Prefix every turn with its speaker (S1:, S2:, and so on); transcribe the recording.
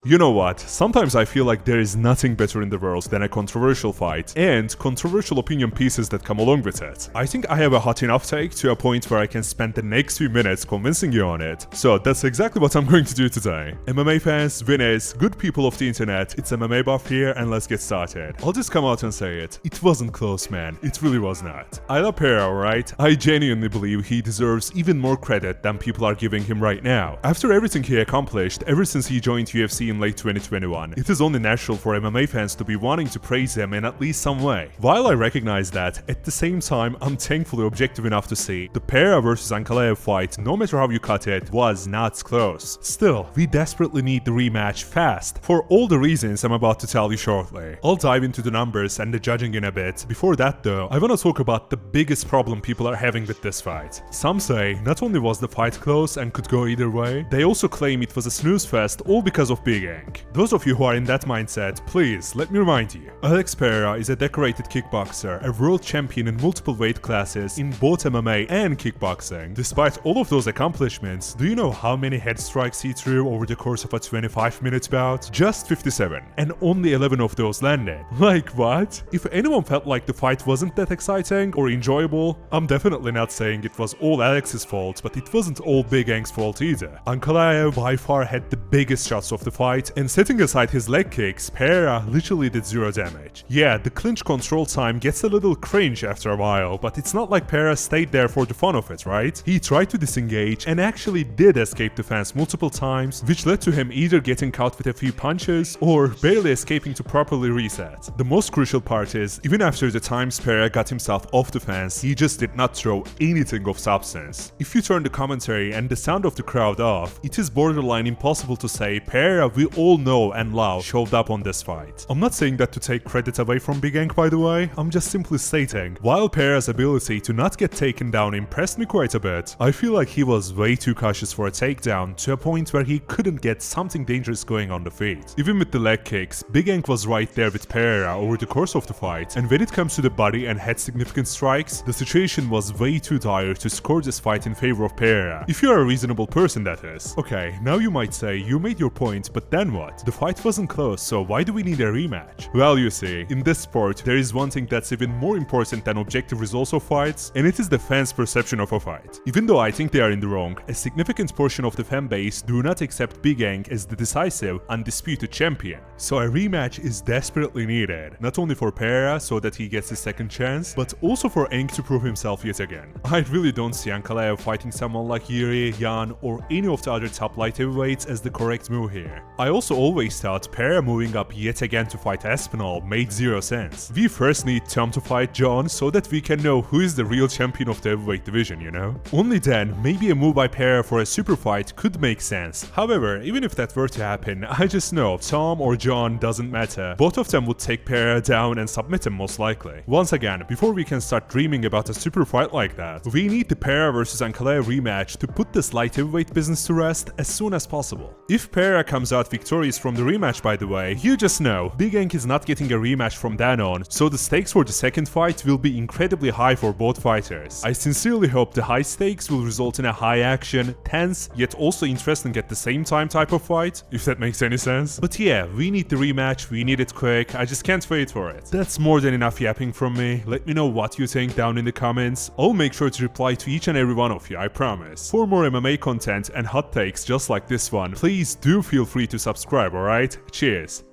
S1: You know what, sometimes I feel like there is nothing better in the world than a controversial fight, and controversial opinion pieces that come along with it. I think I have a hot enough take to a point where I can spend the next few minutes convincing you on it. So that's exactly what I'm going to do today. MMA fans, winners, good people of the internet, it's MMA Buff here and let's get started. I'll just come out and say it. It wasn't close, man. It really was not. I love Pereira, right? I genuinely believe he deserves even more credit than people are giving him right now. After everything he accomplished ever since he joined UFC in late 2021, it is only natural for MMA fans to be wanting to praise him in at least some way. While I recognize that, at the same time, I'm thankfully objective enough to see the Pereira vs Ankalaev fight, no matter how you cut it, was not close. Still, we desperately need the rematch fast, for all the reasons I'm about to tell you shortly. I'll dive into the numbers and the judging in a bit. Before that though, I wanna talk about the biggest problem people are having with this fight. Some say not only was the fight close and could go either way, they also claim it was a snooze fest all because of Big Ank. Those of you who are in that mindset, please let me remind you. Alex Pereira is a decorated kickboxer, a world champion in multiple weight classes in both MMA and kickboxing. Despite all of those accomplishments, do you know how many head strikes he threw over the course of a 25-minute bout? Just 57, and only 11 of those landed. Like what? If anyone felt like the fight wasn't that exciting or enjoyable, I'm definitely not saying it was all Alex's fault, but it wasn't all Big Ank's fault either. Ankalaev by far had the biggest shots of the fight, and setting aside his leg kicks, Pereira literally did zero damage. Yeah, the clinch control time gets a little cringe after a while, but it's not like Pereira stayed there for the fun of it, right? He tried to disengage and actually did escape defense multiple times, which led to him either getting caught with a few punches or barely escaping to properly reset. The most crucial part is, even after the times Pereira got himself off defense, he just did not throw anything of substance. If you turn the commentary and the sound of the crowd off, it is borderline impossible to say Pereira we all know and love showed up on this fight. I'm not saying that to take credit away from Big Ank, by the way, I'm just simply stating, while Pereira's ability to not get taken down impressed me quite a bit, I feel like he was way too cautious for a takedown to a point where he couldn't get something dangerous going on the feet. Even with the leg kicks, Big Ank was right there with Pereira over the course of the fight, and when it comes to the body and head significant strikes, the situation was way too dire to score this fight in favor of Pereira. If you're a reasonable person, that is. Okay, now you might say, you made your point, but then what? The fight wasn't close, so why do we need a rematch? Well, you see, in this sport, there is one thing that's even more important than objective results of fights, and it is the fans' perception of a fight. Even though I think they are in the wrong, a significant portion of the fan base do not accept Big Ank as the decisive, undisputed champion. So a rematch is desperately needed, not only for Pereira so that he gets his second chance, but also for Ank to prove himself yet again. I really don't see Ankalaev fighting someone like Yuri, Jan, or any of the other top light heavyweights as the correct move here. I also always thought Pereira moving up yet again to fight Aspinall made zero sense. We first need Tom to fight John so that we can know who is the real champion of the heavyweight division, you know? Only then, maybe a move by Pereira for a super fight could make sense. However, even if that were to happen, I just know Tom or John doesn't matter. Both of them would take Pereira down and submit him most likely. Once again, before we can start dreaming about a super fight like that, we need the Pereira vs Ankalaev rematch to put this light heavyweight business to rest as soon as possible. If Pereira comes out victorious from the rematch, by the way, you just know Big Ank is not getting a rematch from then on, so the stakes for the second fight will be incredibly high for both fighters. I sincerely hope the high stakes will result in a high action, tense, yet also interesting at the same time type of fight, if that makes any sense. But yeah, we need the rematch, we need it quick, I just can't wait for it. That's more than enough yapping from me. Let me know what you think down in the comments. I'll make sure to reply to each and every one of you, I promise. For more MMA content and hot takes just like this one, please do feel free to subscribe, alright? Cheers!